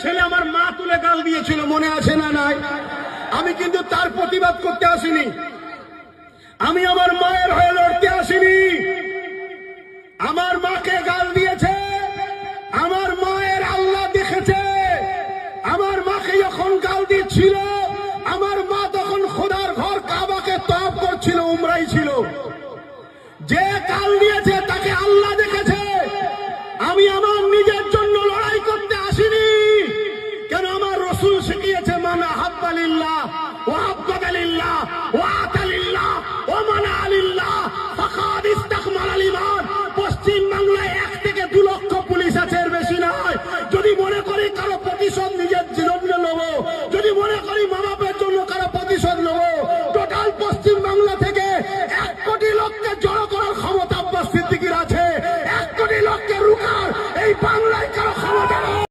ছেলে আমার মা তুলে গাল দিয়েছিল, মনে আছে না নাই? আমি কিন্তু তার প্রতিবাদ করতে আসিনি, আমি আমার মায়ের হয়ে লড়তে আসিনি। আমার মাকে গাল দিয়েছে, আমার মায়ের আল্লাহ দেখেছে। আমার মাকে যখন গাল দিচ্ছিল, আমার মা তখন খোদার ঘর কাবাকে তওয়াফ করছিল, উমরাই ছিল। যে গাল দিয়েছে তাকে আল্লাহ দেখেছে। আমি আমার নিজের জন্য লড়াই করতে আসিনি, কেন আমার রাসূল শিখিয়েছে মান আহাব্বা লিল্লাহ ওয়া আবগাদা লিল্লাহ ওয়া আতা লিল্লাহ ওয়া মানা লিল্লাহ ফাকাদ ইসতাকমালাল ঈমান। পশ্চিম বাংলায় 1 থেকে 2 লক্ষ পুলিশ আছে, এর বেশি নয়। যদি মনে করি কারো প্রতিশোধ নিজের জন্য নেব, যদি মনে করি মা বাপের জন্য কারো প্রতিশোধ নেব, টোটাল পশ্চিম বাংলা থেকে 1 কোটি লোককে জড়ো করার ক্ষমতা আব্বাস সিদ্দিকীর আছে। 1 কোটি লোককে রুখার এই বাংলায় কারো ক্ষমতা নেই।